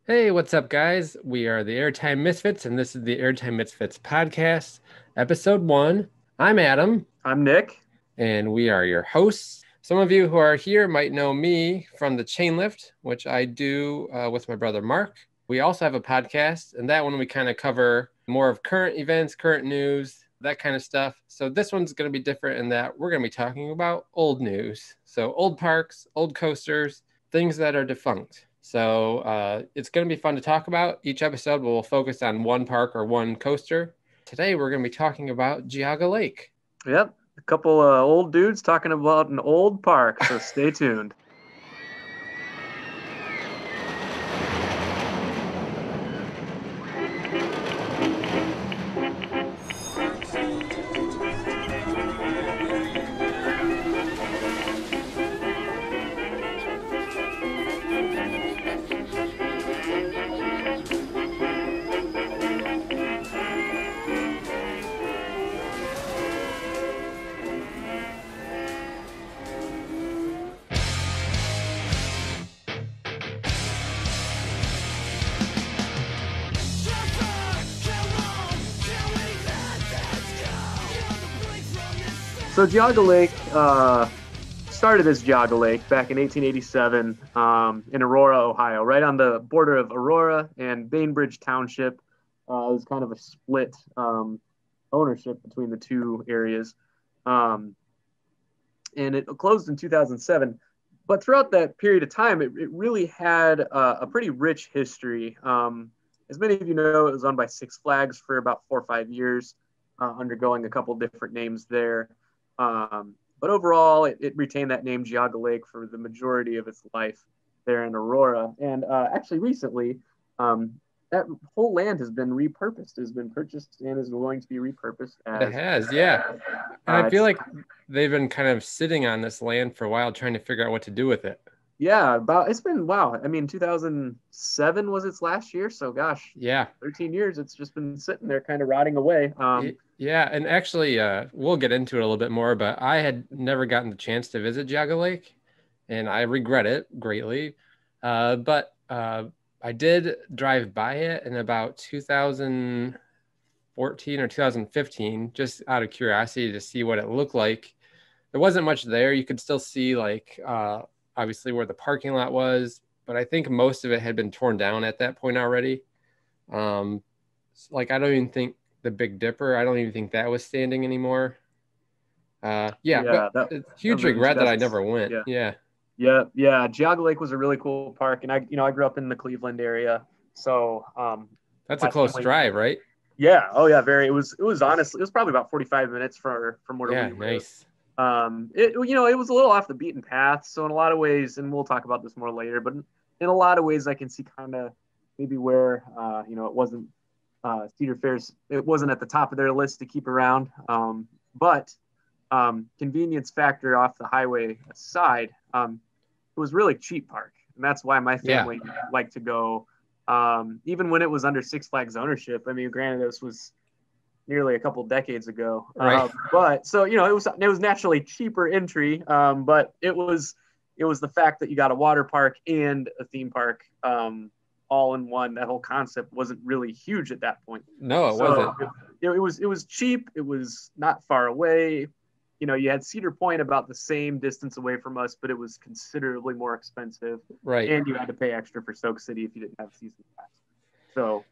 Hey, what's up, guys? We are the Airtime Misfits, and this is the Airtime Misfits podcast, episode one. I'm Adam, I'm Nick. and we are your hosts. Some of you who are here might know me from the chain lift, which I do with my brother Marc. We also have a podcast, and that one we kind of cover more of current events, current news, that kind of stuff. So this one's going to be different in that we're going to be talking about old news. So old parks, old coasters, things that are defunct. So it's going to be fun to talk about. Each episode will focus on one park or one coaster. Today we're going to be talking about Giaga Lake. Yep, a couple old dudes talking about an old park, so stay tuned. So Geauga Lake started as Geauga Lake back in 1887 in Aurora, Ohio, right on the border of Aurora and Bainbridge Township. It was kind of a split ownership between the two areas. Um, and it closed in 2007. But throughout that period of time, it really had a pretty rich history. As many of you know, it was owned by Six Flags for about 4 or 5 years, undergoing a couple different names there. But overall, it retained that name Geauga Lake for the majority of its life there in Aurora. And actually, recently, that whole land has been repurposed, has been purchased, and is going to be repurposed It as has, yeah. And I feel it's like they've been kind of sitting on this land for a while trying to figure out what to do with it. yeah, about it's been wow. I mean, 2007 was its last year, so gosh, Yeah. 13 years. It's just been sitting there, kind of rotting away. Yeah, and actually, we'll get into it a little bit more, but I had never gotten the chance to visit Geauga Lake, and I regret it greatly. But I did drive by it in about 2014 or 2015, just out of curiosity to see what it looked like. There wasn't much there. You could still see, like, obviously where the parking lot was, but I think most of it had been torn down at that point already. Um, like, I don't even think the Big Dipper, I don't even think that was standing anymore. Yeah, but Yeah, that it's that huge was in regret that I 2000. never went. Yeah, Yeah, yeah. Geauga Lake was a really cool park, and I grew up in the Cleveland area, so that's a my close family. drive, right? Yeah, oh yeah, very. It was honestly, it was probably about 45 minutes from where Yeah, we live. nice. It was a little off the beaten path, so in a lot of ways, and we'll talk about this more later, but in a lot of ways, I can see kind of maybe where it wasn't Cedar Fair's, it wasn't at the top of their list to keep around, but convenience factor off the highway aside, it was really cheap park, and that's why my Yeah, family liked to go. Even when it was under Six Flags ownership, I mean, granted, this was nearly a couple decades ago. right. But so it was naturally cheaper entry, but it was the fact that you got a water park and a theme park all in one. That whole concept wasn't really huge at that point. No, it So wasn't. it was cheap. It was not far away. You had Cedar Point about the same distance away from us, but it was considerably more expensive, Right. and you had to pay extra for Soak City if you didn't have season pass. So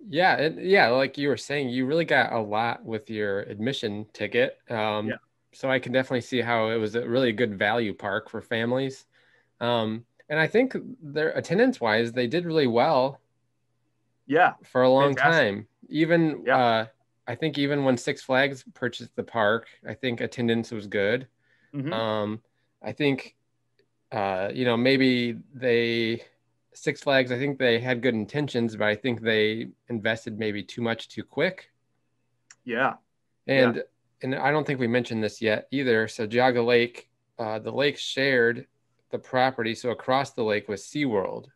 Yeah, like you were saying, you really got a lot with your admission ticket. yeah, So I can definitely see how it was a really good value park for families. And I think their attendance wise, they did really well yeah, for a long fantastic. time. Even Yeah. I think even when Six Flags purchased the park, I think attendance was good. Hmm. Um, I think maybe Six Flags, I think they had good intentions, but I think they invested maybe too much too quick. Yeah. Yeah. And I don't think we mentioned this yet either. So Geauga Lake, the lake shared the property. So across the lake was SeaWorld,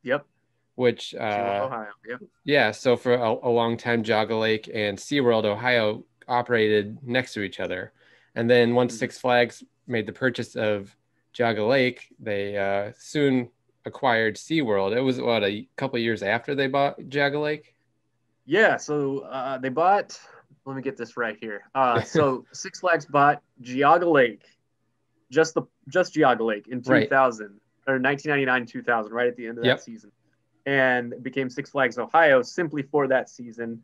Yep. which SeaWorld, Ohio. Yep. yeah, so for a long time, Geauga Lake and SeaWorld, Ohio operated next to each other. And then once Mhm. Six Flags made the purchase of Geauga Lake, they soon acquired SeaWorld. It was what, a couple years after they bought Geauga Lake? Yeah, so they bought. Let me get this right here. So Six Flags bought Geauga Lake, just Geauga Lake in Right. 2000 or 1999, 2000, right at the end of that Yep. season, and it became Six Flags Ohio simply for that season.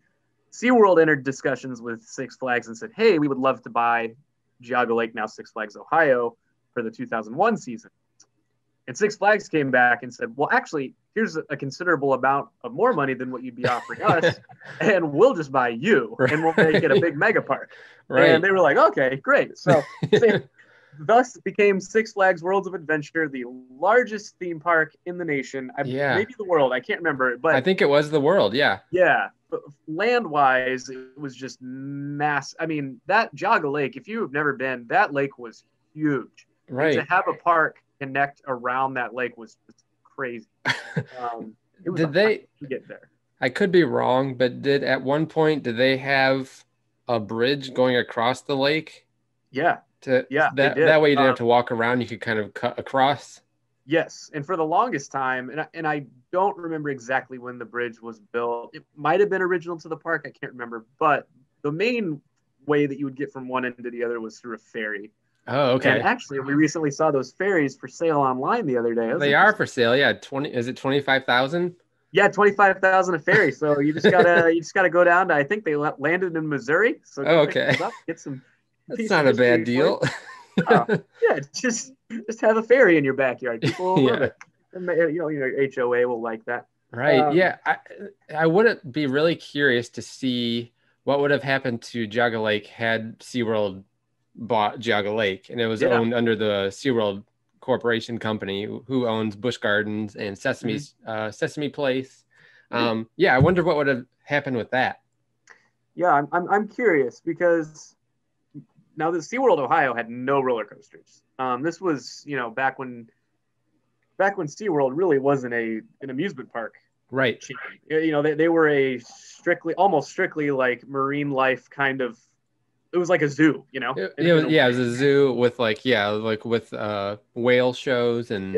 SeaWorld entered discussions with Six Flags and said, "Hey, we would love to buy Geauga Lake, now Six Flags Ohio, for the 2001 season." And Six Flags came back and said, "Well, actually, here's a considerable amount of more money than what you'd be offering us, and we'll just buy you, and we'll make it a big mega park." Right. And they were like, "Okay, great." So thus became Six Flags Worlds of Adventure the largest theme park in the nation, maybe the world. I can't remember, but I think it was the world. Yeah. Yeah, but land-wise, it was just mass. I mean, that Geauga Lake, if you have never been, that lake was huge. Right. And to have a park connect around that lake was crazy. It was Did they get there? I could be wrong, but at one point did they have a bridge going across the lake? Yeah. That way you didn't have to walk around, you could kind of cut across. Yes, and for the longest time, and I don't remember exactly when the bridge was built. It might have been original to the park. I can't remember, but the main way that you would get from one end to the other was through a ferry. Oh, okay. And actually, we recently saw those ferries for sale online the other day. They are for sale. Yeah, is it 25,000? Yeah, 25,000 a ferry. So you just gotta go down to. I think they landed in Missouri. So okay, get some. That's not a bad deal. Yeah, just have a ferry in your backyard. People will love it. And, your HOA will like that. Right. Yeah. I would be really curious to see what would have happened to Geauga Lake had SeaWorld bought Geauga Lake, and it was owned under the SeaWorld Corporation company, who owns Busch Gardens and Sesame Place. I wonder what would have happened with that. Yeah, I'm curious because now the SeaWorld Ohio had no roller coasters. This was, back when SeaWorld really wasn't an amusement park. Right. Chain. They were almost strictly like marine life kind of. It was like a zoo, It was a zoo with with whale shows and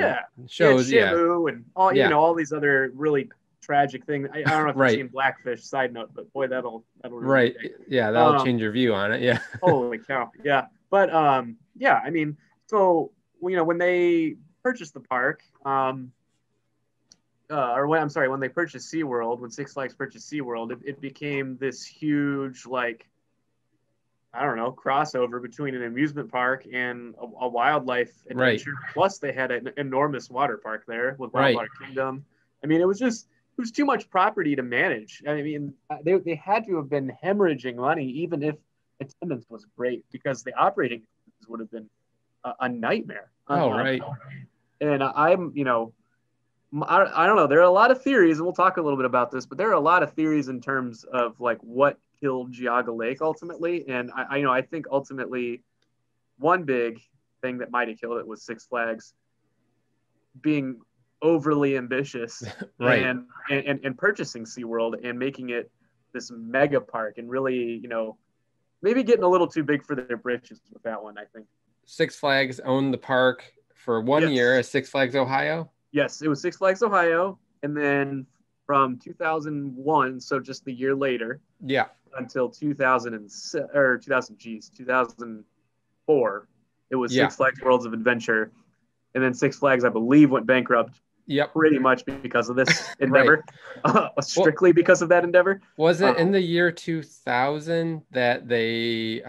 shows. Shamu and all all these other really tragic things. I don't know if you've seen Blackfish. Side note, but boy, that'll really that'll change your view on it. Yeah. Holy cow! Yeah, but I mean, so when they purchased the park, when they purchased SeaWorld, when Six Flags purchased SeaWorld, it became this huge crossover between an amusement park and a wildlife adventure. Right. Plus, they had an enormous water park there with Wildwater Kingdom. I mean, it was too much property to manage. I mean, they had to have been hemorrhaging money, even if attendance was great, because the operating would have been a nightmare. Right. And I don't know. There are a lot of theories, and we'll talk a little bit about this, but there are a lot of theories in terms of what killed Geauga Lake ultimately. And I think ultimately one big thing that might have killed it was Six Flags being overly ambitious right. and purchasing SeaWorld and making it this mega park and really, maybe getting a little too big for their britches with that one, I think. Six Flags owned the park for 1 year as Six Flags Ohio? Yes, it was Six Flags Ohio. And then from 2001, so just the year later, until 2004, it was Six Flags Worlds of Adventure. And then Six Flags, I believe, went bankrupt pretty much because of this endeavor, strictly because of that endeavor. Was it in the year 2000 that they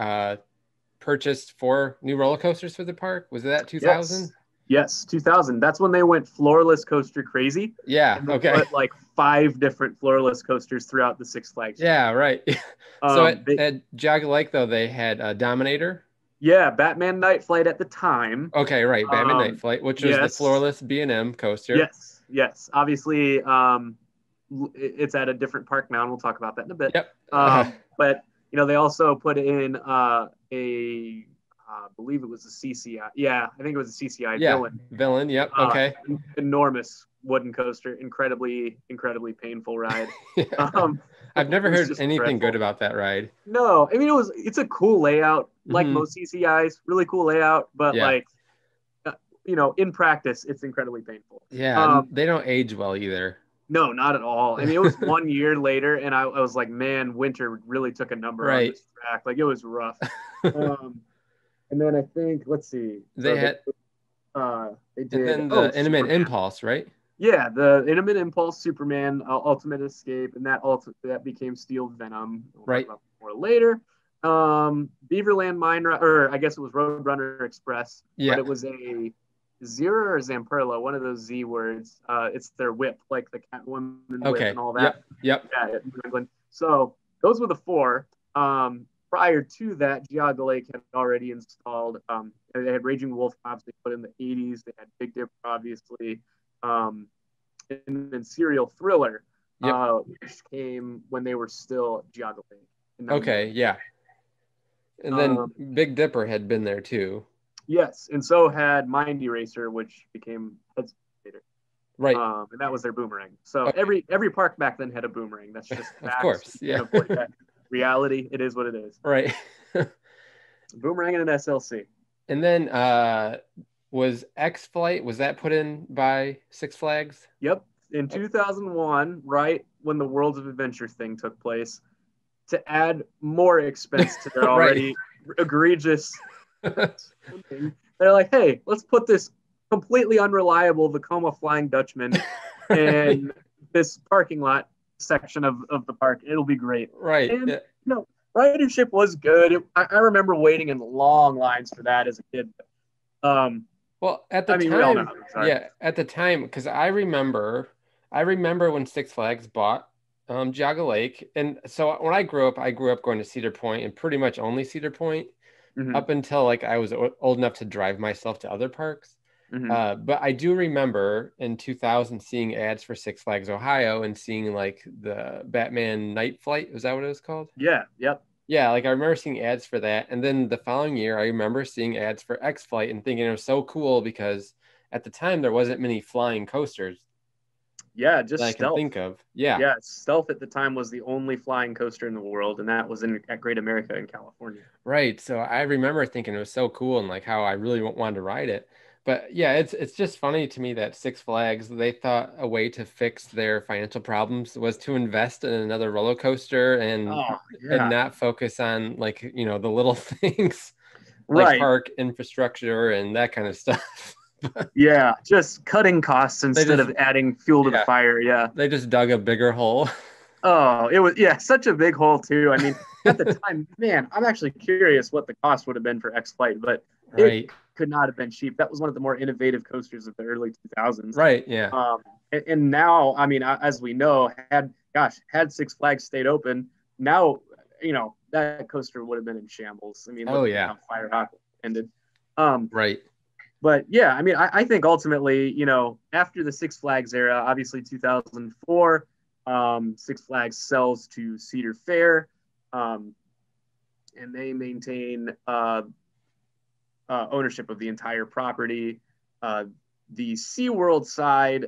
purchased 4 new roller coasters for the park? Was that 2000? Yes, 2000. That's when they went floorless coaster crazy. Yeah, and they put 5 different floorless coasters throughout the Six Flags. Yeah, right. So at Geauga Lake, though, they had Dominator. Yeah, Batman Night Flight at the time. Okay, right. Batman Night Flight, which was the floorless B&M coaster. Yes. Obviously, it's at a different park now, and we'll talk about that in a bit. Yep. But, they also put in I believe it was a CCI. Yeah, I think it was a CCI villain. Yep. Okay. Enormous wooden coaster, incredibly painful ride. I've never heard anything good about that ride. No, I mean it's a cool layout, like most CCIs, really cool layout. But in practice, it's incredibly painful. Yeah, and they don't age well either. No, not at all. I mean, it was 1 year later, and I was like, man, winter really took a number on Right. this track. Like, it was rough. Um, and then I think, let's see. They had, They and did, then the Intimate Superman. Impulse, right? Yeah, the Intimate Impulse, Superman, Ultimate Escape, and that became Steel Venom. We'll talk Right. about more later. Beaverland Mine, or I guess it was Roadrunner Express, Yeah. but it was a Zero or Zamperla, one of those Z words. It's their whip, like the Catwoman whip and all that. Yep. Yeah, in New England. So those were the four. Prior to that, Geauga Lake had already installed. They had Raging Wolf Pops they put in the 80s. They had Big Dipper, obviously. And then Serial Thriller, which came when they were still Geauga Lake. Okay, yeah. And then Big Dipper had been there too. Yes, and so had Mind Eraser, which became Heads later. Right. And that was their boomerang. So every park back then had a boomerang. That's just facts. Of course, yeah. Reality, it is what it is. Right. Boomerang and an SLC. And then was X-Flight, was that put in by Six Flags? Yep. In 2001, right when the Worlds of Adventure thing took place, to add more expense to their already egregious thing, they're like, hey, let's put this completely unreliable Vekoma Flying Dutchman in this parking lot section of the park. It'll be great. Right. And, ridership was good. I remember waiting in long lines for that as a kid. Well, at the time, at the time, because I remember when Six Flags bought Geauga Lake, and so when I grew up going to Cedar Point, and pretty much only Cedar Point, up until like I was old enough to drive myself to other parks. But I do remember in 2000 seeing ads for Six Flags Ohio and seeing like the Batman Night Flight. Was that what it was called? Yeah. Yep. Yeah, like I remember seeing ads for that. And then the following year, I remember seeing ads for X-Flight and thinking it was so cool because at the time there wasn't many flying coasters. Yeah, just that Stealth. I can think of. Yeah. Yeah, Stealth at the time was the only flying coaster in the world, and that was at Great America in California. Right. So I remember thinking it was so cool and like how I really wanted to ride it. But yeah, it's just funny to me that Six Flags, they thought a way to fix their financial problems was to invest in another roller coaster and not focus on like, the little things like park infrastructure and that kind of stuff. Yeah, just cutting costs instead of adding fuel to the fire. Yeah. They just dug a bigger hole. Oh, it was such a big hole too. I mean, at the time, man, I'm actually curious what the cost would have been for X-Flight, but it could not have been cheap. That was one of the more innovative coasters of the early 2000s. Right. Yeah. And now, I mean, as we know, had Six Flags stayed open, now, that coaster would have been in shambles. I mean, how Firehawk ended. Right. But yeah, I mean, I think ultimately, after the Six Flags era, obviously 2004, Six Flags sells to Cedar Fair, and they maintain ownership of the entire property. The SeaWorld side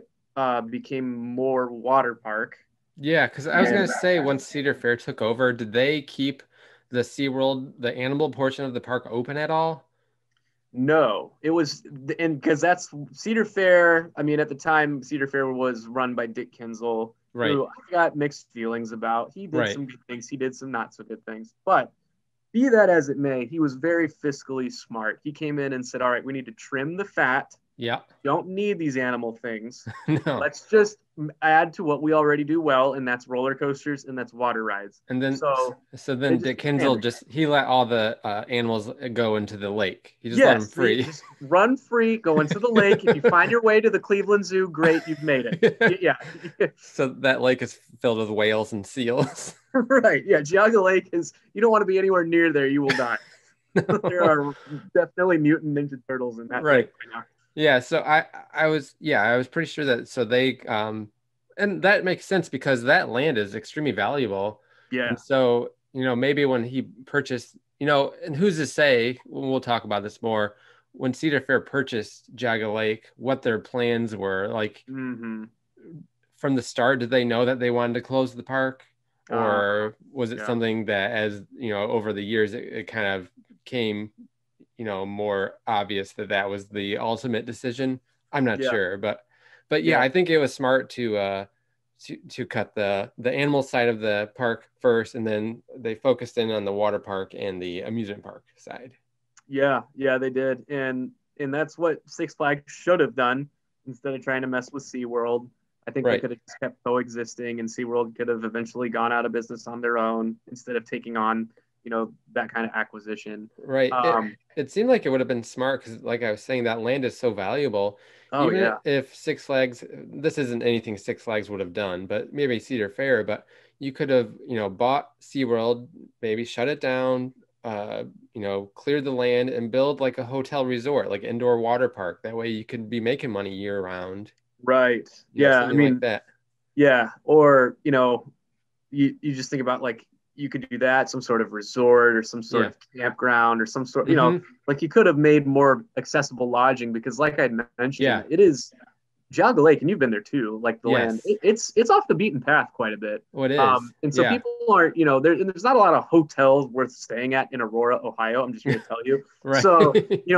became more water park. Yeah, because I was going to say, once Cedar Fair took over, did they keep the SeaWorld, the animal portion of the park open at all? No, it was, and because that's Cedar Fair. I mean, at the time, Cedar Fair was run by Dick Kinzel, who I got mixed feelings about. He did some good things, he did some not so good things. But be that as it may, he was very fiscally smart. He came in and said, all right, we need to trim the fat. Yeah. Don't need these animal things. No. Let's just add to what we already do well, and that's roller coasters and that's water rides. And then so then Dick Kinzel he let all the animals go into the lake. He just let them free. Just run free, go into the lake. If you find your way to the Cleveland Zoo, great, you've made it. Yeah. So that lake is filled with whales and seals. Right. Yeah. Geauga Lake you don't want to be anywhere near there. You will die. No. There are definitely mutant Ninja Turtles in that lake right now. Yeah, so I was pretty sure that they and that makes sense because that land is extremely valuable. Yeah. And so, maybe when he purchased, and who's to say, we'll talk about this more, when Cedar Fair purchased Geauga Lake, what their plans were like from the start. Did they know that they wanted to close the park? Or was it something that as, over the years it kind of came more obvious that that was the ultimate decision. I'm not Yeah. sure, but yeah, Yeah. I think it was smart to cut the animal side of the park first, and then they focused in on the water park and the amusement park side. Yeah, yeah, they did, and that's what Six Flags should have done instead of trying to mess with SeaWorld. I think they Right. could have just kept coexisting, and SeaWorld could have eventually gone out of business on their own instead of taking on, that kind of acquisition. Right. It Um, it seemed like it would have been smart because, like I was saying, that land is so valuable. oh Even yeah, if Six Flags, this isn't anything Six Flags would have done, but maybe Cedar Fair, but you could have, bought SeaWorld, maybe shut it down, cleared the land and build like a hotel resort, like indoor water park. That way you could be making money year round, right. Yeah, I something like mean, that. yeah, or you just think about like you could do that, some sort of resort or some sort Yeah. of campground or some sort, Hmm. like you could have made more accessible lodging because, like I Yeah. mentioned, it is Geauga Lake, and you've been there too. Like the land, Yes. it's off the beaten path quite a bit. What is? And so Yeah. people aren't, there's not a lot of hotels worth staying at in Aurora, Ohio. I'm just going to tell you. Right. So,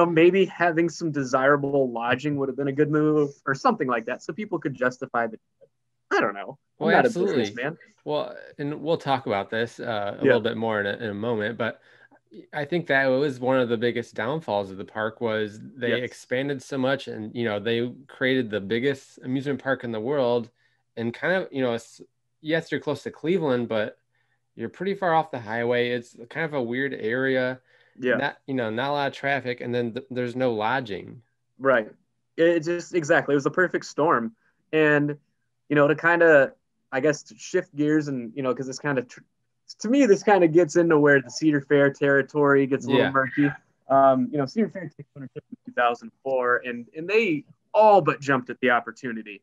maybe having some desirable lodging would have been a good move or something like that, so people could justify the. I don't know. I'm Well, not a absolutely. businessman. Well, and we'll talk about this a Yeah. little bit more in a moment, but I think that was one of the biggest downfalls of the park was they Yes. expanded so much, and they created the biggest amusement park in the world, and kind of yes, you're close to Cleveland, but you're pretty far off the highway. It's kind of a weird area, Yeah. not not a lot of traffic, and then there's no lodging. Right. It just exactly. It was the perfect storm, and to kind of, I guess, to shift gears and because it's kind of to me this kind of gets into where the Cedar Fair territory gets a little Yeah, murky. Cedar Fair took ownership in 2004, and they all but jumped at the opportunity.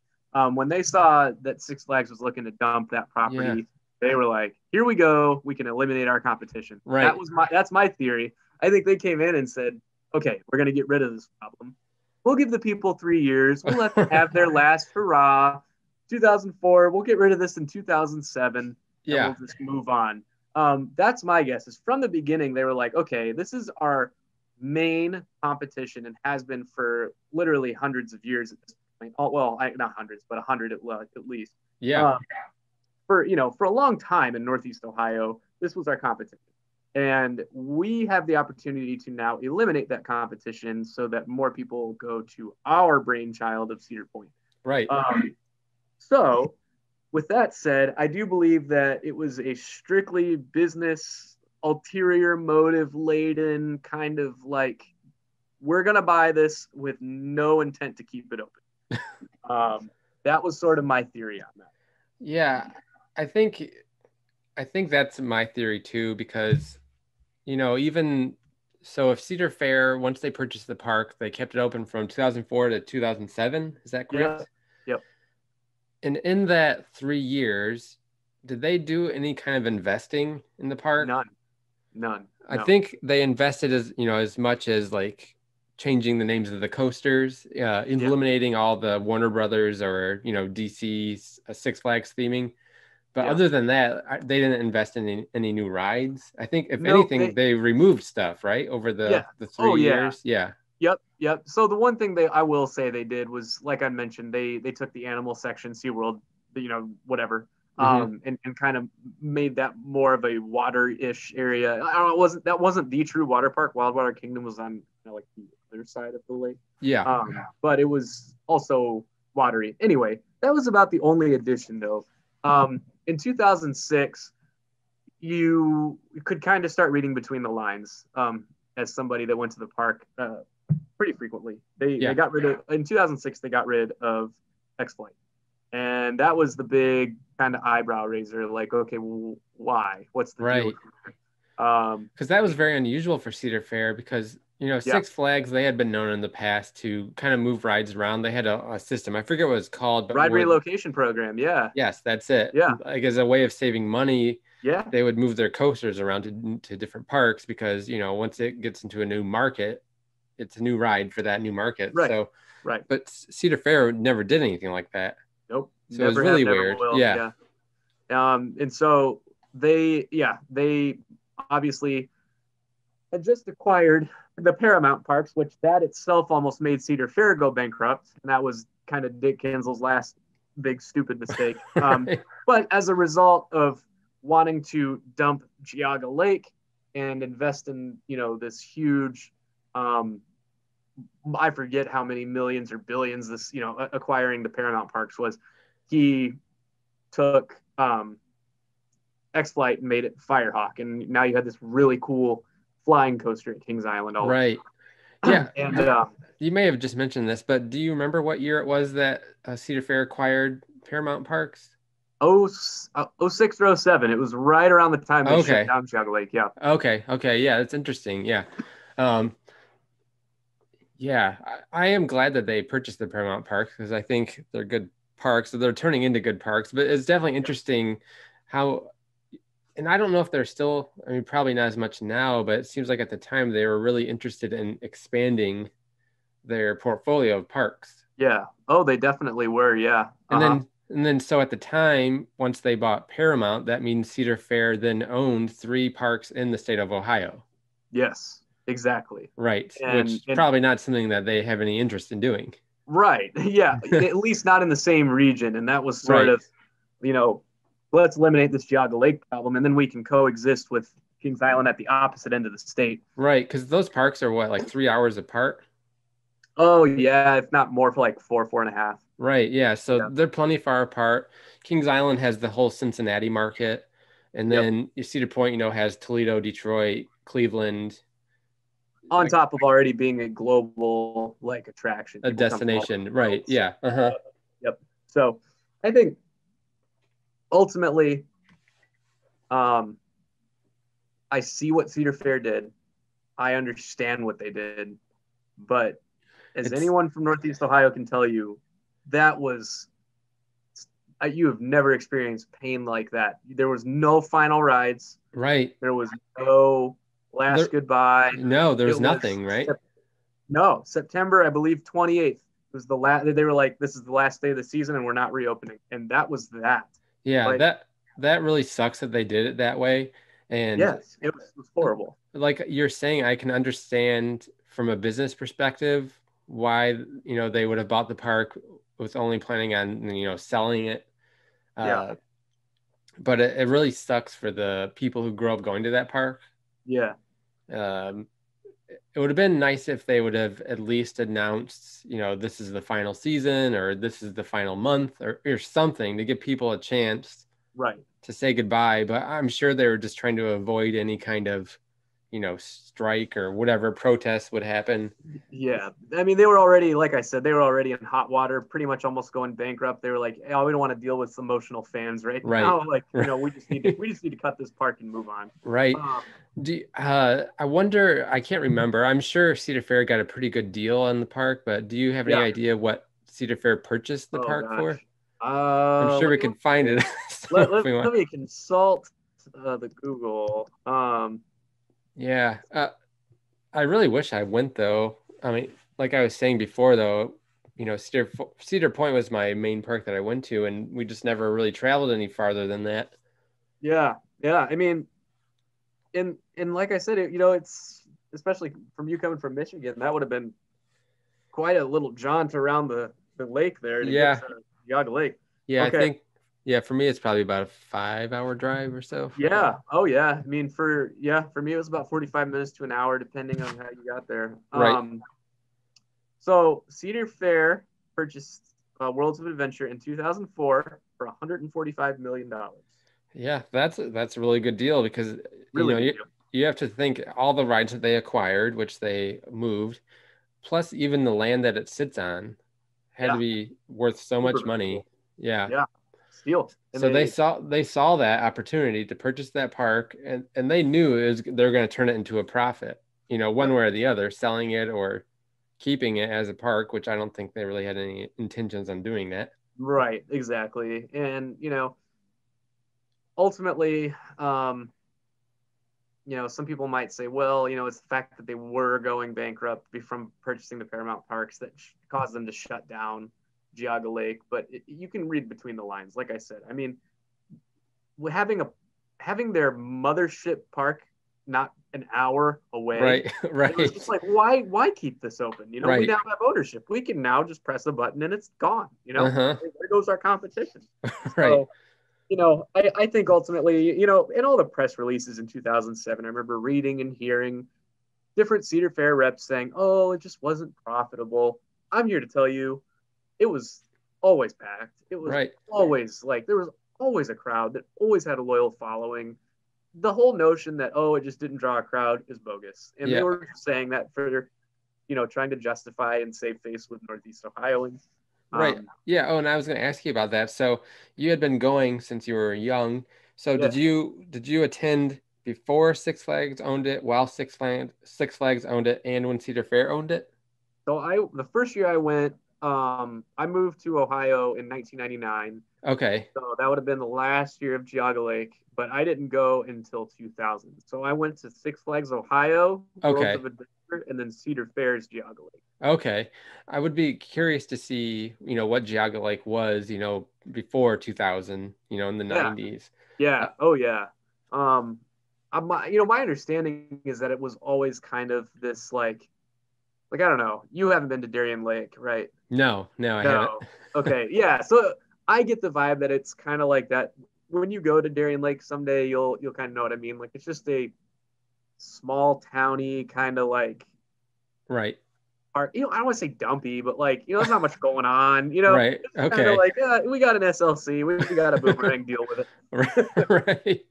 When they saw that Six Flags was looking to dump that yeah, property, they were like, "Here we go. We can eliminate our competition." right, That's my theory. I think they came in and said, "Okay, we're going to get rid of this problem. We'll give the people 3 years. We'll let them have their last hurrah. 2004, we'll get rid of this in 2007, and yeah, we'll just move on." That's my guess. Is from the beginning they were like, okay, this is our main competition and has been for literally hundreds of years at this point. Oh, well, not hundreds, but 100 at least. yeah, Um, for a long time in Northeast Ohio, this was our competition. And we have the opportunity to now eliminate that competition so that more people go to our brainchild of Cedar Point. right. So, with that said, I do believe that it was a strictly business, ulterior motive laden kind of like, we're going to buy this with no intent to keep it open. That was sort of my theory on that. Yeah, I think I think that's my theory too, because even so, if Cedar Fair, once they purchased the park, they kept it open from 2004 to 2007. Is that Yeah. correct? Yep. And in that 3 years, did they do any kind of investing in the park? None. None. I No. think they invested as much as like changing the names of the coasters, Yeah. eliminating all the Warner Brothers or DC Six Flags theming. But Yeah. other than that, they didn't invest in any new rides. I think if Nope. anything, they removed stuff, right? Over Yeah. the three Oh, yeah. years. Yeah. Yep, yep. So the one thing I will say they did was, like I mentioned, they took the animal section, SeaWorld, whatever, Hmm. and kind of made that more of a water-ish area. I don't know, that wasn't the true water park. Wildwater Kingdom was on like the other side of the lake, Yeah. but it was also watery. Anyway, that was about the only addition though. In 2006, you could kind of start reading between the lines. As somebody that went to the park pretty frequently. They Yeah. got rid of in 2006. They got rid of X Flight, and that was the big kind of eyebrow raiser. Like, okay, well, why? What's the deal? Right. Um, Because that was very unusual for Cedar Fair because, yeah, Six Flags, they had been known in the past to kind of move rides around. They had a system. I forget what it's called, but ride where, relocation program. Yeah, yes, that's it. yeah, Like as a way of saving money, yeah, they would move their coasters around to different parks because, once it gets into a new market, it's a new ride for that new market. right, So, right. but Cedar Fair never did anything like that. Nope, So it was never have, really never weird. will. Yeah. Yeah. And so they obviously had just acquired the Paramount parks, which that itself almost made Cedar Fair go bankrupt. And that was kind of Dick Kinzel's last big stupid mistake. Right. But as a result of wanting to dump Geauga Lake and invest in, this huge, I forget how many millions or billions this, acquiring the Paramount parks was, he took X-Flight and made it Firehawk. And now you had this really cool flying coaster at Kings Island. Right. Yeah. And you may have just mentioned this, but do you remember what year it was that Cedar Fair acquired Paramount Parks? 06 or 07. It was right around the time they Okay. shut down Geauga Lake. Yeah. Okay. Yeah, that's interesting. Yeah. Um, yeah, I am glad that they purchased the Paramount Parks because I think they're good parks. So they're turning into good parks, but it's definitely interesting how, and I don't know if they're still, I mean, probably not as much now, but it seems like at the time they were really interested in expanding their portfolio of parks. Yeah. Oh, they definitely were. Yeah. And then so at the time, once they bought Paramount, that means Cedar Fair then owned three parks in the state of Ohio. Yes, exactly. Right, And which probably not something that they have any interest in doing. right. Yeah. At least not in the same region. And that was sort Right. of, let's eliminate this Geauga Lake problem, and then we can coexist with Kings Island at the opposite end of the state. Right, because those parks are what, like 3 hours apart? Oh yeah, if not more, for like 4.5. Right, yeah. So Yeah. they're plenty far apart. Kings Island has the whole Cincinnati market, and Yep. then Cedar Point, has Toledo, Detroit, Cleveland, On like top of already being a global like attraction, a people come from all over destination. the Right, world. So, yeah. Uh-huh. yep. So I think ultimately, um, I see what Cedar Fair did. I understand what they did, but as It's anyone from Northeast Ohio can tell you, that was you have never experienced pain like that. There was no final rides. right. There was no last There, goodbye. no, It there's was nothing, right? no September, I believe 28th was the last. They were like, this is the last day of the season, and we're not reopening. And that was that. Yeah, Like, that really sucks that they did it that way. And yes, it was horrible. like you're saying, I can understand from a business perspective why, they would have bought the park with only planning on, selling it. Yeah, Uh, but it really sucks for the people who grew up going to that park. yeah, Um, it would have been nice if they would have at least announced, this is the final season or this is the final month or something to give people a chance right. to say goodbye. But I'm sure they were just trying to avoid any kind of, strike or whatever protest would happen. Yeah, I mean, they were already, like I said, they were already in hot water, pretty much almost going bankrupt. They were like, "Oh, we don't want to deal with emotional fans right Right. now. Like, we just need to cut this park and move on." Right. Um, I wonder, I can't remember. I'm sure Cedar Fair got a pretty good deal on the park, but do you have any yeah. idea what Cedar Fair purchased the Oh park gosh. for? I'm sure we Let me could find it. So let, if let, we want. let me consult the Google. Yeah. I really wish I went though. I mean, like I was saying before though, Cedar Point was my main park that I went to, and we just never really traveled any farther than that. Yeah, yeah. I mean, and like I said, it's especially from you coming from Michigan, that would have been quite a little jaunt around the lake there to get Yeah. to Geauga Lake. Yeah, I Okay. think, yeah, for me, it's probably about a 5 hour drive or so from there. Yeah. Oh yeah. I mean, for me, it was about 45 minutes to an hour, depending on how you got there. Right. So Cedar Fair purchased Worlds of Adventure in 2004 for $145 million. Yeah, that's a really good deal because Really good deal. you have to think all the rides that they acquired, which they moved, plus even the land that it sits on had to Yeah. be worth so Super much valuable. money. Yeah. Yeah. Steal. And So they saw that opportunity to purchase that park, and they knew they're going to turn it into a profit, one yep. way or the other, selling it or keeping it as a park, which I don't think they really had any intentions on doing that. Right. Exactly. And ultimately, some people might say, well, it's the fact that they were going bankrupt from purchasing the Paramount Parks that caused them to shut down Geauga Lake. But you can read between the lines. Like I said, I mean, having their mothership park not an hour away. Right, right. It was just like, why keep this open? You know, we Right. now have ownership. We can now just press a button and it's gone. You know, Uh-huh. there goes our competition. Right. So, you know, I think ultimately, you know, in all the press releases in 2007, I remember reading and hearing different Cedar Fair reps saying, oh, it just wasn't profitable. I'm here to tell you, it was always packed. It was Right. always like, there was always a crowd that always had a loyal following. The whole notion that, oh, it just didn't draw a crowd is bogus. And they Yeah. were saying that for, you know, trying to justify and save face with Northeast Ohioans. Right. Yeah. Oh, and I was going to ask you about that. So you had been going since you were young. So Yeah. did you attend before Six Flags owned it, while Six Flags owned it, and when Cedar Fair owned it? So the first year I went, I moved to Ohio in 1999. Okay. So that would have been the last year of Geauga Lake, but I didn't go until 2000. So I went to Six Flags Ohio, Worlds Okay. of Adventure, and then Cedar Fair's Geauga Lake. Okay. I would be curious to see, what Giaga like was, before 2000, in the Yeah, 90s. yeah, oh yeah. Um, my understanding is that it was always kind of this like I don't know. You haven't been to Darien Lake, right? No, no, I haven't. No. Okay, yeah. So I get the vibe that it's kind of like that. When you go to Darien Lake someday, you'll kind of know what I mean. Like it's just a small towny kind of like Right. part. You know, I don't want to say dumpy, but like there's not much going on. You know, Right. it's kind of Okay. like we got an SLC, we got a boomerang, deal with it. Right.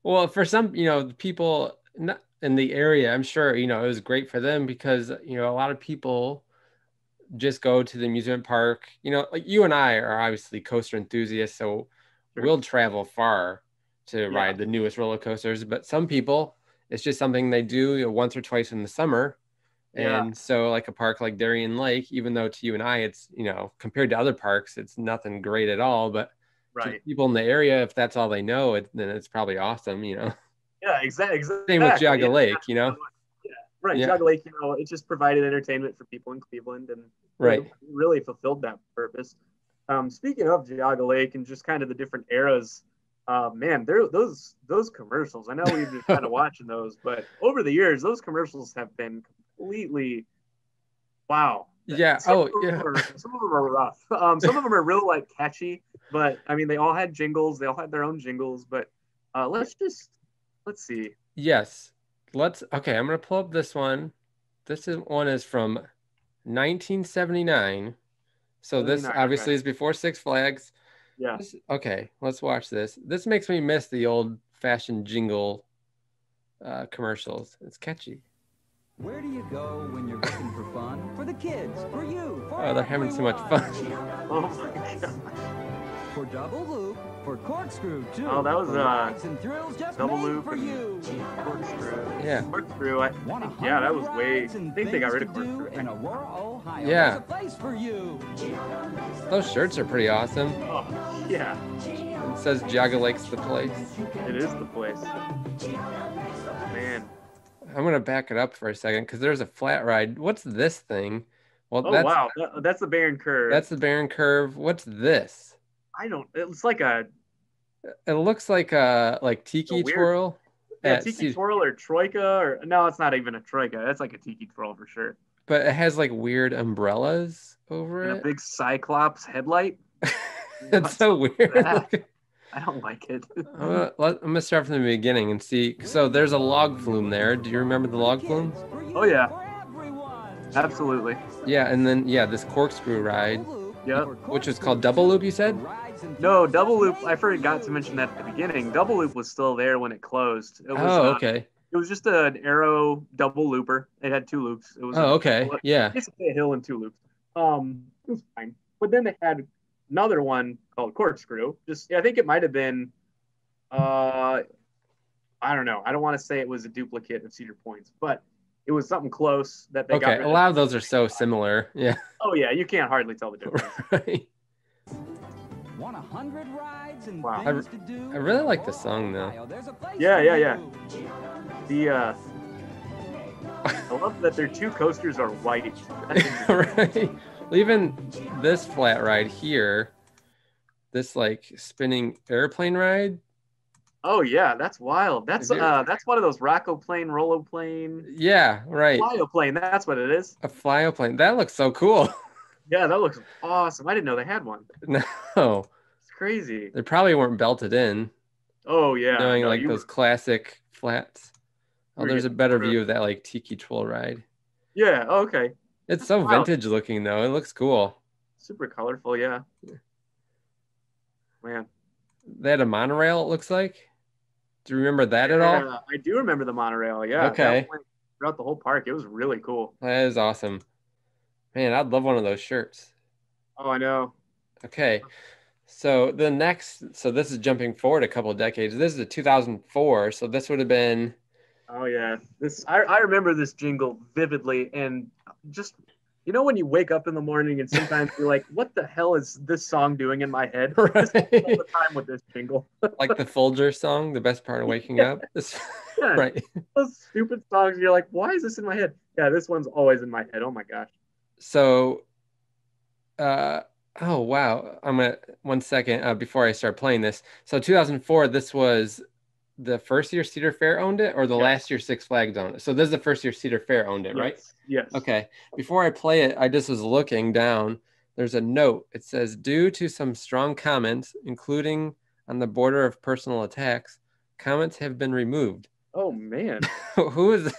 Well, for some, people not in the area, I'm sure, it was great for them because, a lot of people just go to the amusement park. Like you and I are obviously coaster enthusiasts, so Sure. we'll travel far to Yeah. ride the newest roller coasters. But some people, it's just something they do, once or twice in the summer. Yeah. And so, like a park like Darien Lake, even though to you and I, it's, compared to other parks, it's nothing great at all. But to Right. people in the area, if that's all they know, then it's probably awesome. Yeah. Exactly. Same with Exactly. Geauga Yeah. Lake. Yeah. Right. Yeah, Geauga Lake, it just provided entertainment for people in Cleveland, and it right. really fulfilled that purpose. Speaking of Geauga Lake and just kind of the different eras, man, those commercials. I know we've been kind of watching those, but over the years, those commercials have been completely wow. Yeah. Oh, yeah. Some of them are rough. Some of them are real like catchy, but I mean, they all had jingles. They all had their own jingles. But let's see. Yes. Okay, I'm gonna pull up this one. One is from 1979. So this 79. Okay. obviously is before Six Flags. Yeah. Okay, let's watch this. This makes me miss the old fashioned jingle commercials. It's catchy. Where do you go when you're looking for fun? For the kids, for you, for Oh, they're having so much fun. Oh my god. For double loop, for corkscrew too. Oh, that was for rides and thrills just double made loop for you. Corkscrew. Yeah. Corkscrew. Yeah, that was way. I think they got rid of corkscrew. In Aurora, Ohio. Yeah. There's a place for you. Those shirts are pretty awesome. Oh, yeah. It says Giaga Lake's the place. It is the place. Man. I'm gonna back it up for a second because there's a flat ride. What's this thing? Well, Oh wow, that's the Barren Curve. that's the Barren Curve. What's this? I don't. It's like a It looks like a tiki weird- twirl. tiki twirl or troika or no, it's not even a troika. That's like a tiki twirl for sure. But it has like weird umbrellas over And a it. big cyclops headlight. It's so weird. that? I don't like it. I'm gonna start from the beginning and see. So there's a log flume there. Do you remember the log flume? Oh yeah, absolutely. Yeah, and then this corkscrew ride, Yep. which was called Double Loop. You said? No, Double Loop. I forgot to mention that at the beginning. Double Loop was still there when it closed. It was, Okay. It was just an arrow double looper. It had two loops. It was Okay. Yeah. basically a hill and two loops. It was fine. But then they had another one called Corkscrew. I think it might have been, I don't know. I don't want to say it was a duplicate of Cedar Point's, but it was something close that they got Okay. rid A of. lot of those are so similar. Yeah. Oh yeah, you can't hardly tell the difference. Right. Want 100 rides and Wow. things to do? I really like the song, though. Ohio, there's a place Yeah, for yeah, yeah. you. I love that their two coasters are white. Right. Well, even this flat ride here, this like spinning airplane ride, Oh yeah, that's wild. That's Have you- that's one of those Rockoplane, Rolloplane, Yeah, right. Flyoplane. That's what it is. A flyoplane. That looks so cool. Yeah, that looks awesome. I didn't know they had one. No, It's crazy. they probably weren't belted in, Oh yeah, knowing no, like you those were classic flats. you Oh, were there's a getting better view screwed. of that like tiki troll ride. Yeah, okay. It's That's so wild. vintage looking though. It looks cool. Super colorful, yeah. Man. They had a monorail, it looks like. Do you remember that at all? Yeah, I do remember the monorail. Yeah, that Okay. went throughout the whole park. It was really cool. That is awesome. Man, I'd love one of those shirts. Oh, I know. Okay. So this is jumping forward a couple of decades. This is a 2004. So this would have been, Oh yeah. I remember this jingle vividly and just when you wake up in the morning and sometimes you're like, what the hell is this song doing in my head? This is all right? the time with this jingle. Like the Folger song, the best part of waking Yeah, up. yeah. Right. Those stupid songs, you're like, why is this in my head? Yeah, this one's always in my head. Oh my gosh. So, uh, oh wow. I'm gonna one second before I start playing this. So 2004, this was the first year Cedar Fair owned it, or the last Yes. year Six Flags owned it. So this is the first year Cedar Fair owned it, right? Yes. Yes. Okay. Before I play it, I just was looking down. There's a note. It says, due to some strong comments, including on the border of personal attacks, comments have been removed. Oh man. Who is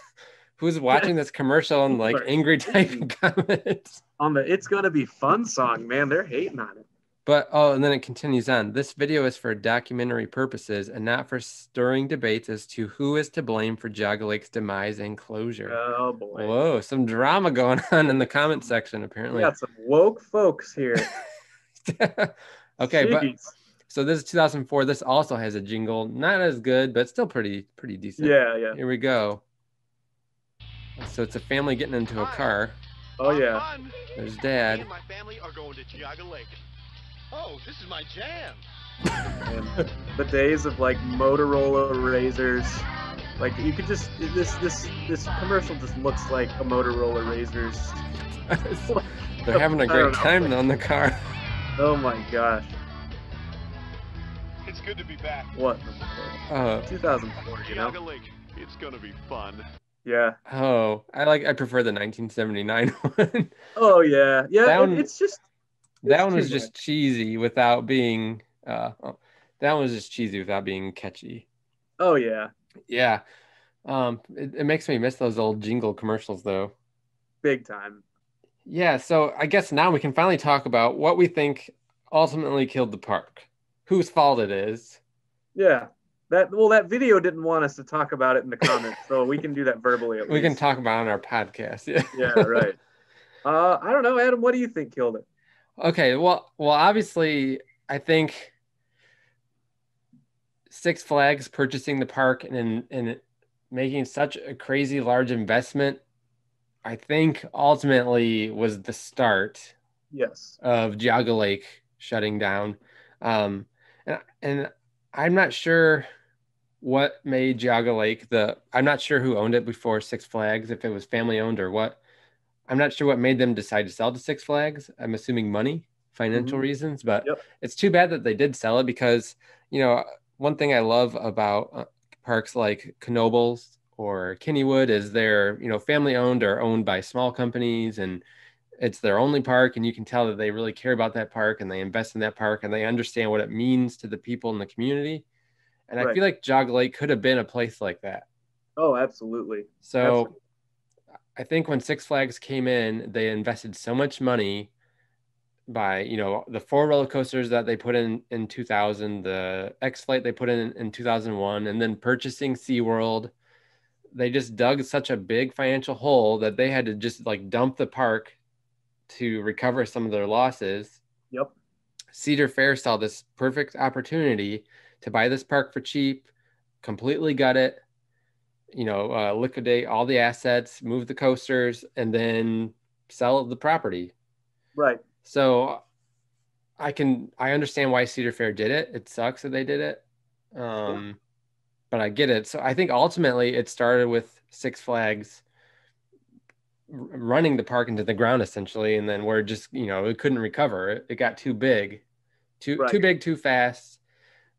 who's watching this commercial and People like are angry crazy. typing comments? On the It's Gonna Be Fun song, man, they're hating on it. But oh, and then it continues on. This video is for documentary purposes and not for stirring debates as to who is to blame for Geauga Lake's demise and closure. Oh boy. Whoa, some drama going on in the comment section, We apparently. got some woke folks here. Okay, but Jeez. so this is 2004. This also has a jingle, not as good, but still pretty decent. Yeah, yeah. Here we go. So it's a family getting into a car. Oh yeah. There's Me Dad. and my family are going to Giaga Lake. Oh, this is my jam. And the days of like Motorola razors. Like you could just this commercial just looks like a Motorola razors. They're having a I great don't know. time on the car. Oh my gosh. It's good to be back. What? Oh, 2004, Giaga Lake. It's gonna be fun. Yeah. oh, I prefer the 1979 one. Oh yeah. Yeah, That one- it's just That it's one too was just much. cheesy without being that one was just cheesy without being catchy. Oh yeah. Yeah. It makes me miss those old jingle commercials though. Big time. Yeah, so I guess now we can finally talk about what we think ultimately killed the park. Whose fault it is. Yeah. That video didn't want us to talk about it in the comments, so we can do that verbally at We can least. talk about it on our podcast. Yeah. Yeah, right. I don't know, Adam, what do you think killed it? Okay, well obviously I think Six Flags purchasing the park and making such a crazy large investment, I think ultimately was the start Yes. of Geauga Lake shutting down. And I'm not sure what made Geauga Lake I'm not sure who owned it before Six Flags, if it was family owned or what. I'm not sure what made them decide to sell to Six Flags. I'm assuming money, financial Mhm. reasons, but Yep. it's too bad that they did sell it because, one thing I love about parks like Knoebels or Kennywood is they're, family owned or owned by small companies, and it's their only park, and you can tell that they really care about that park and they invest in that park and they understand what it means to the people in the community. And I Right. feel like Geauga Lake could have been a place like that. Oh, absolutely. So Absolutely. I think when Six Flags came in, they invested so much money by, the four roller coasters that they put in 2000, the X Flight they put in 2001, and then purchasing SeaWorld. They just dug such a big financial hole that they had to just like dump the park to recover some of their losses. Yep. Cedar Fair saw this perfect opportunity to buy this park for cheap, completely gut it, liquidate all the assets, move the coasters, and then sell the property. Right. So I understand why Cedar Fair did it. It sucks that they did it. But I get it. So I think ultimately it started with Six Flags running the park into the ground essentially, and then we're just, it couldn't recover. It got too big, too Right. big, too fast.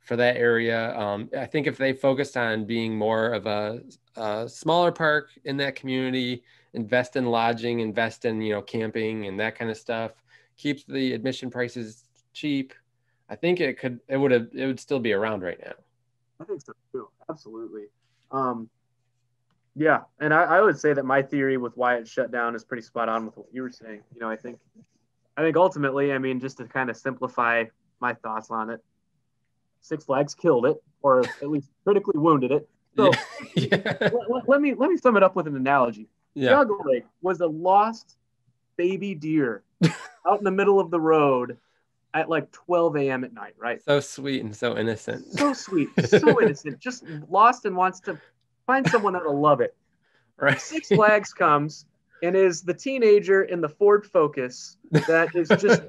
for that area. I think if they focused on being more of a smaller park in that community, invest in lodging, invest in, camping and that kind of stuff, keeps the admission prices cheap, I think it would still be around right now. I think so too. Absolutely. Yeah, and I would say that my theory with why it shut down is pretty spot on with what you were saying. I think ultimately, I mean, just to kind of simplify my thoughts on it, Six Flags killed it, or at least critically wounded it. So yeah. let me sum it up with an analogy. Yeah. Geauga Lake was a lost baby deer out in the middle of the road at like 12 a.m. at night, right? So sweet and so innocent. So sweet, so innocent, just lost and wants to find someone that'll love it. Right. Six Flags comes and is the teenager in the Ford Focus that is just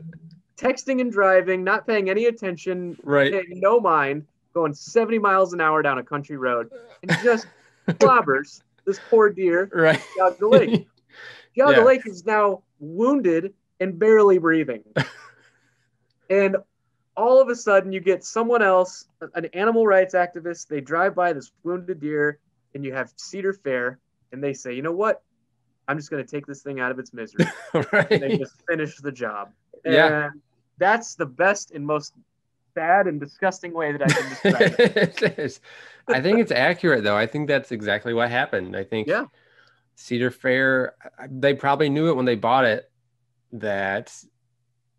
texting and driving, not paying any attention, right, paying no mind, going 70 miles an hour down a country road, and just clobbers this poor deer, right. Geauga Lake. Geauga Lake is now wounded and barely breathing. And all of a sudden, you get someone else, an animal rights activist, they drive by this wounded deer, and you have Cedar Fair, and they say, you know what? I'm just going to take this thing out of its misery. right. And they just finish the job. Yeah. And that's the best and most sad and disgusting way that I can describe it. It is. I think it's accurate, though. I think that's exactly what happened. I think Cedar Fair, they probably knew it when they bought it, that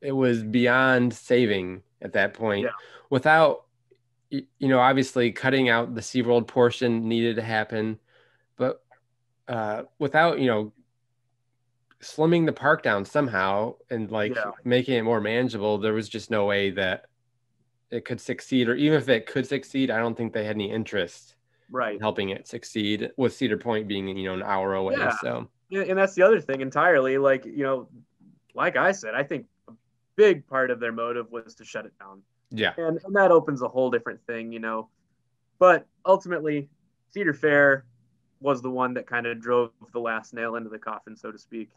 it was beyond saving at that point. Without, obviously cutting out the SeaWorld portion needed to happen, but without, slimming the park down somehow and making it more manageable, there was just no way that it could succeed. Or even if it could succeed, I don't think they had any interest in helping it succeed, with Cedar Point being, an hour away. So, and that's the other thing entirely. Like I said, I think a big part of their motive was to shut it down. Yeah. And that opens a whole different thing, But ultimately, Cedar Fair was the one that kind of drove the last nail into the coffin, so to speak.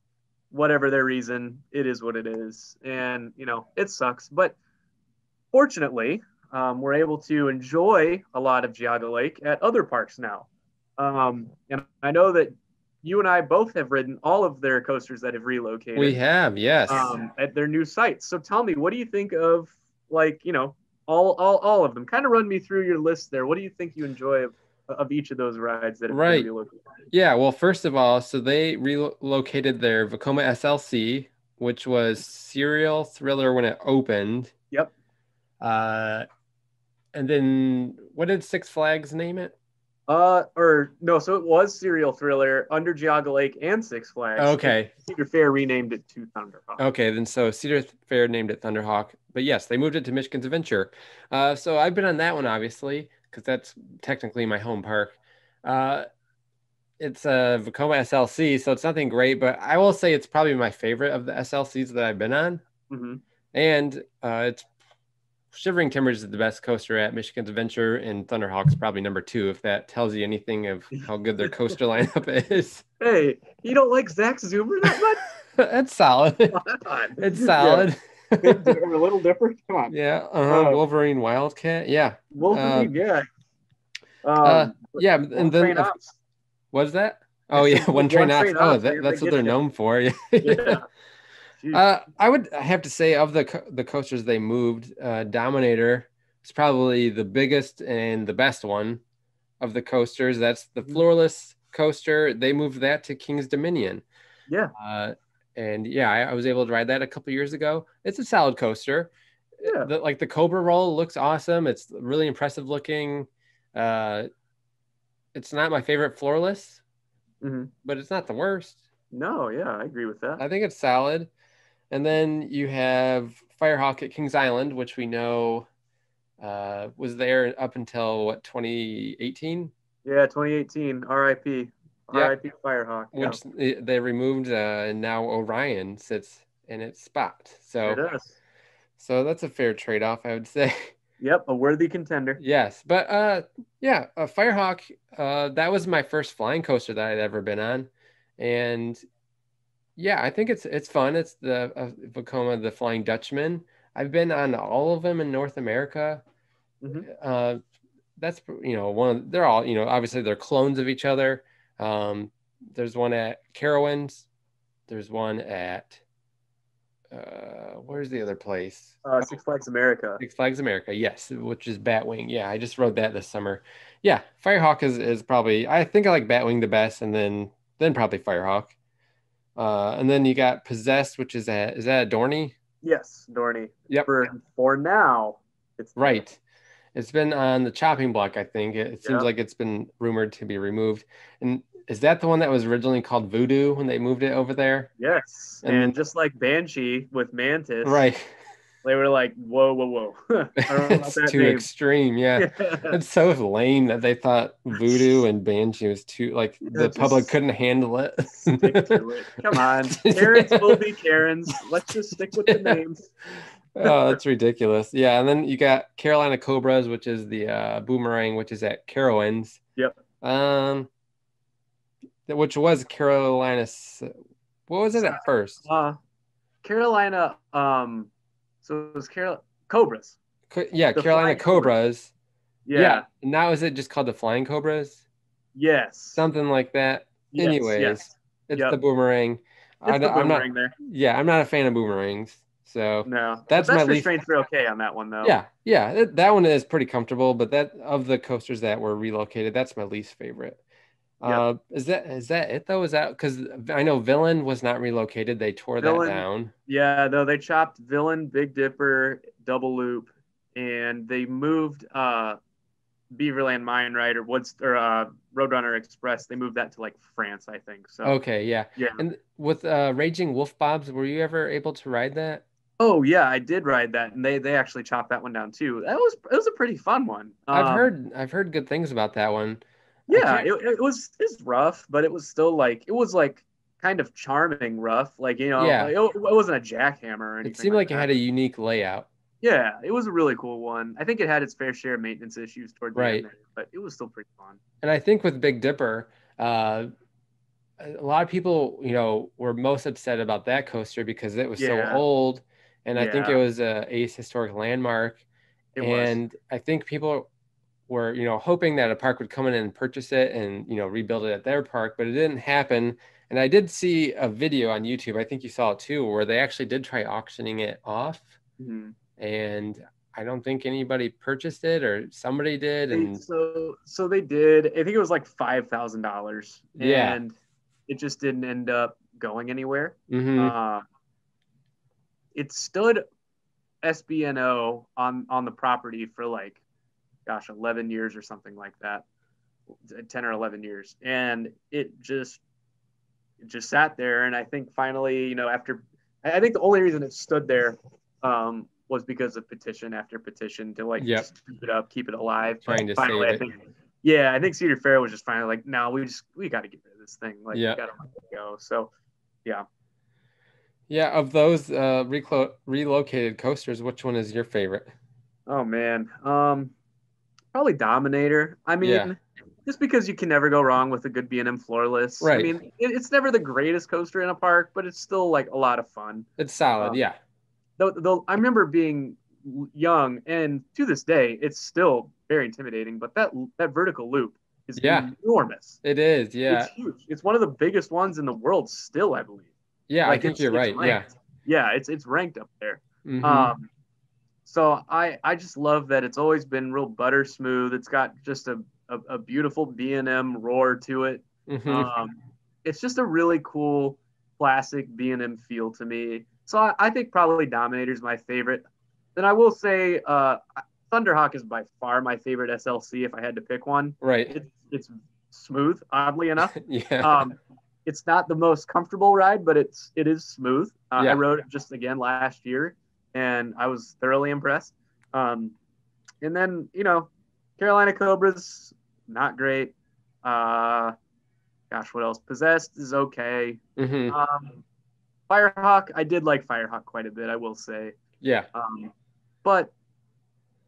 Whatever their reason, it is what it is. And, it sucks. But fortunately, we're able to enjoy a lot of Geauga Lake at other parks now. And I know that you and I both have ridden all of their coasters that have relocated. We have, yes. At their new sites. So tell me, what do you think of, all of them? Kind of run me through your list there. What do you think you enjoy of each of those rides that have been relocated? Yeah, well, first of all, so they relocated their Vekoma SLC, which was Serial Thriller when it opened. Yep. And then what did Six Flags name it? So it was Serial Thriller under Geauga Lake and Six Flags. Okay. Cedar Fair renamed it to Thunderhawk. Okay, then so Cedar Fair named it Thunderhawk. But yes, they moved it to Michigan's Adventure. So I've been on that one, obviously, because that's technically my home park. It's a Vekoma SLC, so it's nothing great, but I will say it's probably my favorite of the SLCs that I've been on. Mm-hmm. And it's Shivering Timbers is the best coaster at Michigan's Adventure, and Thunderhawk's probably number 2, if that tells you anything of how good their coaster lineup is. Hey, you don't like Zach Zoomer that much? It's solid. It's solid. Yeah. A little different. Come on. Yeah. Wolverine Wildcat. Yeah. Wolverine. Yeah. And then what's that? Oh yeah, One Train Ops. Oh, that's what they're known for. Yeah. I would have to say, of the coasters they moved, Dominator is probably the biggest and the best one of the coasters. That's the floorless coaster. They moved that to King's Dominion. Yeah. And yeah, I was able to ride that a couple years ago. It's a solid coaster. Yeah. The Cobra roll looks awesome. It's really impressive looking. It's not my favorite floorless, but it's not the worst. No, yeah, I agree with that. I think it's solid. And then you have Firehawk at Kings Island, which we know was there up until 2018? Yeah, 2018. RIP. RIP Firehawk. Which they removed, and now Orion sits in its spot. So it does. So that's a fair trade-off, I would say. Yep, a worthy contender. Yes, but Firehawk, that was my first flying coaster that I'd ever been on, and yeah, I think it's fun. It's the Vekoma, the Flying Dutchman. I've been on all of them in North America, Mhm. That's they're all obviously they're clones of each other. There's one at Carowinds. There's one at where's the other place? Six Flags America. Six Flags America, yes, which is Batwing. Yeah, I just rode that this summer. Yeah, Firehawk is probably, I think I like Batwing the best, and then probably Firehawk. And then you got Possessed, which is that a Dorney? Yes, Dorney. Yep, For now, it's there. right. It's been on the chopping block, I think. It seems Yep. like it's been rumored to be removed. And is that the one that was originally called Voodoo when they moved it over there? Yes, And then, and just like Banshee with Mantis, right. they were like, "Whoa, whoa, whoa!" I don't know about It's that too name. extreme. Yeah. It's so lame that they thought Voodoo and Banshee was too, like, Yeah, the public just couldn't handle it. stick to it. Come on, Karens will be Karens. Let's just stick with the names. Oh, that's ridiculous. Yeah. And then you got Carolina Cobras, which is the boomerang, which is at Carowinds. Yep. Um, which was Carolina. What was it at first? Uh, Carolina. So it was Cobras. Yeah, The Carolina Flying Cobras. Cobras. Yeah. Yeah. Now is it just called the Flying Cobras? Yes. Something like that. Yes. Anyways, Yes. it's the Yep. boomerang. It's the I'm not. boomerang there. Yeah, I'm not a fan of boomerangs. So No, the that's my best least. restraints are okay on that one though. Yeah, yeah, that one is pretty comfortable. But that of the coasters that were relocated, that's my least favorite. Yep. Is that it though? Is that because I know Villain was not relocated? They tore that Villain. down. Yeah. No, they chopped Villain, Big Dipper, Double Loop, and they moved Beaverland Mine Ride or Roadrunner Express. They moved that to like France, I think. So Okay, yeah. yeah. And with Raging Wolf Bobs, were you ever able to ride that? Oh yeah, I did ride that, and they actually chopped that one down too. It was a pretty fun one. I've heard good things about that one. I Yeah, can't. it's rough, but it was like kind of charming rough. Like Yeah, it wasn't a jackhammer or it anything seemed like like it that. had a unique layout. Yeah, it was a really cool one. I think it had its fair share of maintenance issues toward the end Right. there, but it was still pretty fun. And I think with Big Dipper, uh, a lot of people, were most upset about that coaster because it was so Yeah, old, and I think it yeah, was a Ace historic landmark, it was. and I think people were, hoping that a park would come in and purchase it and, rebuild it at their park, but it didn't happen. And I did see a video on YouTube, I think you saw it too, where they actually did try auctioning it off, Mhm. and I don't think anybody purchased it or somebody did, They and so they did. I think it was like $5,000, yeah. and it just didn't end up going anywhere. Mm-hmm. Uh, it stood SBNO on the property for like, gosh, 11 years or something like that, 10 or 11 years, and it just sat there. And I think finally, after I think the only reason it stood there was because of petition after petition to like Yep. just keep it up, keep it alive. But Trying to finally, save I it. think, yeah, I think Cedar Fair was just finally like, no, we got to get rid of this thing. Like, we Yeah. got to let it go. So, yeah. Yeah, of those relocated coasters, which one is your favorite? Oh man, probably Dominator. I Yeah, mean, just because you can never go wrong with a good B&M floorless. I right. mean, it's never the greatest coaster in a park, but it's still like a lot of fun. It's solid. Um, Yeah. though I remember being young, and to this day, it's still very intimidating. But that vertical loop is Yeah, enormous. it is. It's Yeah. huge. It's one of the biggest ones in the world still, I believe. Yeah, I Like think it's you're it's right. Yeah. ranked. Yeah, it's ranked up there. Mm-hmm. So I just love that it's always been real butter smooth. It's got just a beautiful B&M roar to it. Mm-hmm. Um, it's just a really cool classic B&M feel to me. So I think probably Dominator is my favorite. Then I will say Thunderhawk is by far my favorite SLC if I had to pick one. Right. It's smooth, oddly enough. Yeah. It's not the most comfortable ride, but it is smooth. I Yeah. rode it just again last year, and I was thoroughly impressed. And then Carolina Cobras, not great. Gosh, what else? Possessed is okay. Mm-hmm. Firehawk, I did like Firehawk quite a bit, I will say. Yeah. But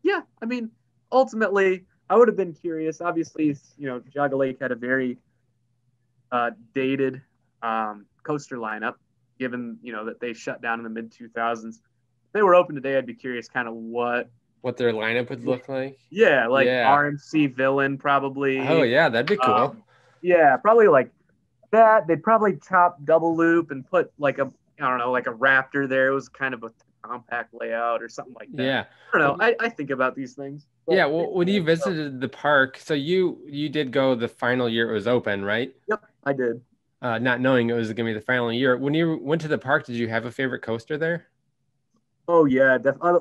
yeah, I mean, ultimately, I would have been curious. Obviously, Giaga Lake had a very dated coaster lineup, given that they shut down in the mid 2000s. If they were open today, I'd be curious kind of what what their lineup would look like? Yeah, like Yeah. RMC Villain probably. Oh yeah, that'd be cool. Yeah, probably like that. They'd probably chop double loop and put like a, I don't know, like a Raptor there. It was kind of a compact layout or something like that. Yeah. I don't know. I think about these things. Yeah, well, when you visited the park, so you did go the final year it was open, right? Yep, I did. Not knowing it was going to be the final year. When you went to the park, did you have a favorite coaster there? Oh yeah,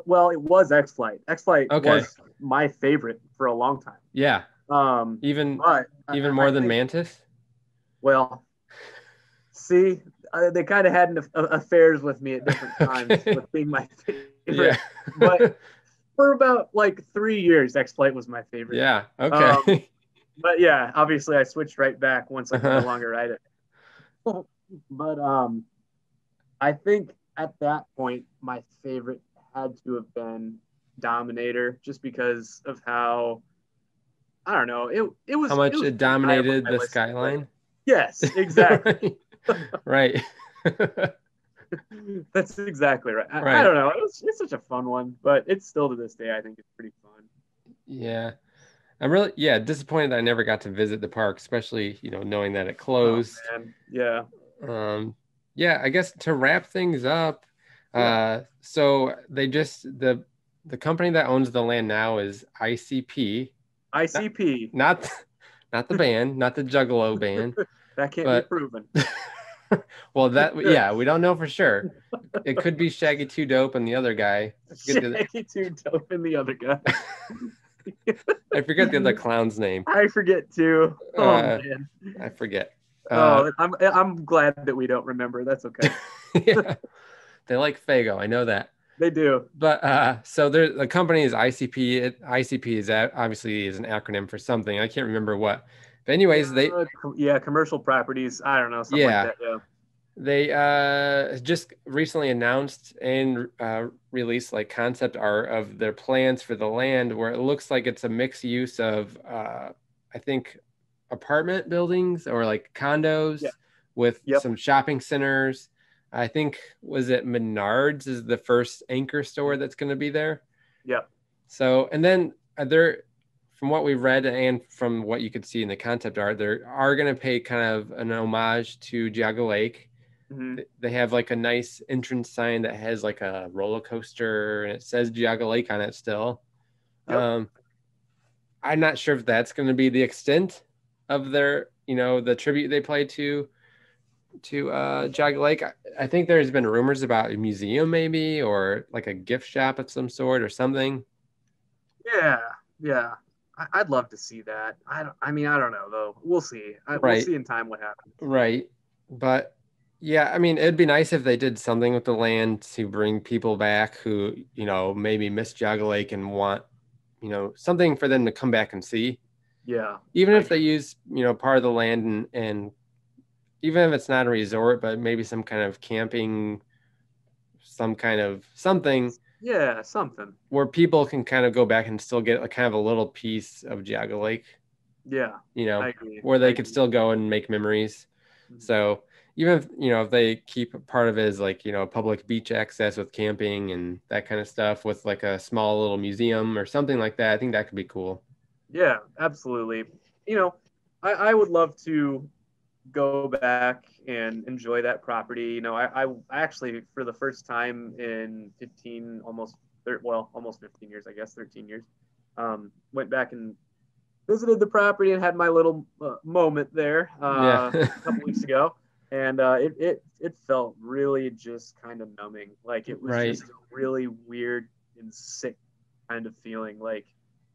well, it was X-Flight. X-Flight Okay. was my favorite for a long time. Yeah, Um, even but more I than think, Mantis. well, see, they kind of had affairs with me at different times Okay. with being my favorite. Yeah. But for about like 3 years, X-Flight was my favorite. Yeah. Okay. But yeah, obviously I switched right back once I could no Uh-huh. longer ride it. But I think at that point my favorite had to have been Dominator, just because of how, I don't know, it was How much it was it pretty high up on dominated my the list anyway. skyline? Yes, exactly. Right. That's exactly right. I Right. don't know. It's such a fun one, but it's still to this day I think it's pretty fun. Yeah. I'm really disappointed that I never got to visit the park, especially, knowing that it closed. Oh man, yeah. Yeah, I guess to wrap things up, so they just the company that owns the land now is ICP. ICP. Not the band, not the Juggalo band. That can't but, be proven. Well, we don't know for sure. It could be Shaggy 2 Dope and the other guy. Shaggy 2 Dope and the other guy. I forget the other clown's name. I forget too. Oh man, I forget. I'm glad that we don't remember. That's okay. Yeah, they like Fago. I know that. They do. But so the company is ICP. ICP is obviously is an acronym for something. I can't remember what. But anyways, commercial properties. I don't know, something like that. Yeah. They just recently announced and released like concept art of their plans for the land, where it looks like it's a mixed use of I think apartment buildings or like condos with some shopping centers. I think, was it Menards is the first anchor store that's going to be there. Yep. So, and then from what we read and from what you could see in the concept art, they are going to pay kind of an homage to Geauga Lake. Mm-hmm. They have like a nice entrance sign that has like a roller coaster and it says Geauga Lake on it still. Yep. I'm not sure if that's going to be the extent of their, the tribute they play to Geauga Lake. I think there's been rumors about a museum maybe, or like a gift shop of some sort or something. Yeah. I'd love to see that. I don't know though. We'll see. We'll see in time what happens. Right. But yeah, I mean, it'd be nice if they did something with the land to bring people back who, maybe miss Geauga Lake and want, something for them to come back and see. Yeah. Even if they use, part of the land and even if it's not a resort, but maybe some kind of camping, some kind of something. Yeah, something. Where people can kind of go back and still get kind of a little piece of Geauga Lake. Yeah. I agree. Where they could still go and make memories. Mm-hmm. So even if, if they keep part of it as like, public beach access with camping and that kind of stuff with like a small little museum or something like that, I think that could be cool. Yeah, absolutely. I would love to go back and enjoy that property. I actually, for the first time in almost 15 years, I guess 13 years, went back and visited the property and had my little moment there a couple weeks ago. And it felt really just kind of numbing. Like it was just a really weird and sick kind of feeling, like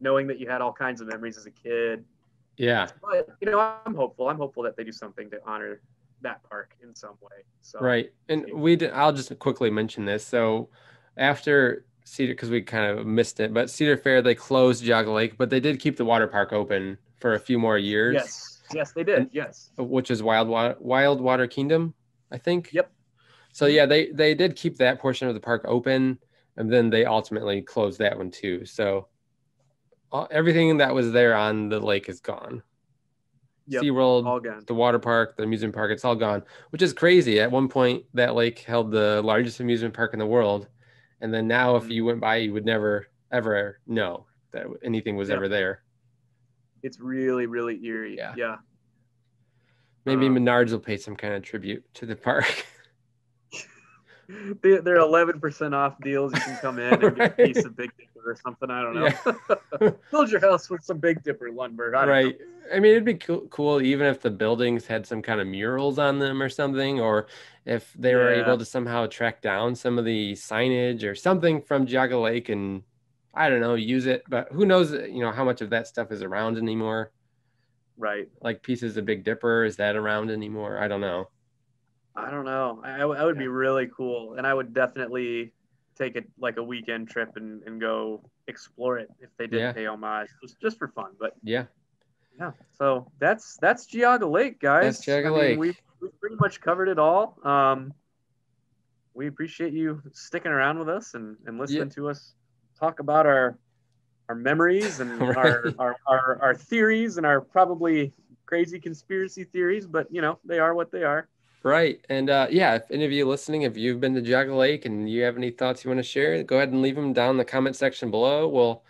knowing that you had all kinds of memories as a kid. Yeah. But, I'm hopeful. I'm hopeful that they do something to honor that park in some way. So right. And I'll just quickly mention this. So after Cedar, because we kind of missed it, but Cedar Fair, they closed Geauga Lake, but they did keep the water park open for a few more years. Yes, they did. Yes. Which is Wild Water Kingdom, I think. Yep. So yeah, they did keep that portion of the park open, and then they ultimately closed that one too. So everything that was there on the lake is gone. Yep, SeaWorld, the water park, the amusement park, it's all gone, which is crazy. At one point, that lake held the largest amusement park in the world. And then now, if you went by, you would never ever know that anything was ever there. It's really, really eerie. Yeah. Maybe Menards will pay some kind of tribute to the park. They're 11% off deals. You can come in and get a piece of Big Dipper or something. I don't know. Yeah. Build your house with some Big Dipper, Lundberg. I don't know. I mean, it'd be cool even if the buildings had some kind of murals on them or something, or if they were able to somehow track down some of the signage or something from Geauga Lake and, I don't know, use it. But who knows, how much of that stuff is around anymore. Right. Like pieces of Big Dipper, is that around anymore? I don't know. I would be really cool. And I would definitely take it like a weekend trip and go explore it if they did pay homage, just for fun. But yeah. So that's Geauga Lake, guys. That's Geauga Lake. We've pretty much covered it all. We appreciate you sticking around with us and listening to us talk about our memories and our theories and our probably crazy conspiracy theories, but they are what they are. Right. And if any of you listening, if you've been to Geauga Lake and you have any thoughts you want to share, go ahead and leave them down in the comment section below. We'll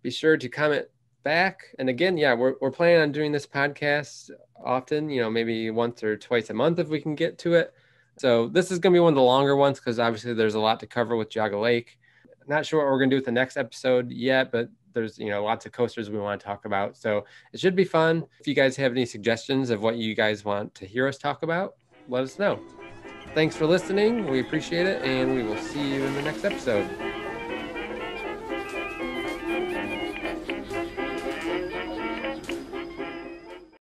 be sure to comment back. And again, we're planning on doing this podcast often, maybe once or twice a month if we can get to it. So this is going to be one of the longer ones because obviously there's a lot to cover with Geauga Lake. Not sure what we're going to do with the next episode yet, but there's, lots of coasters we want to talk about. So it should be fun. If you guys have any suggestions of what you guys want to hear us talk about, let us know. Thanks for listening. We appreciate it, and we will see you in the next episode.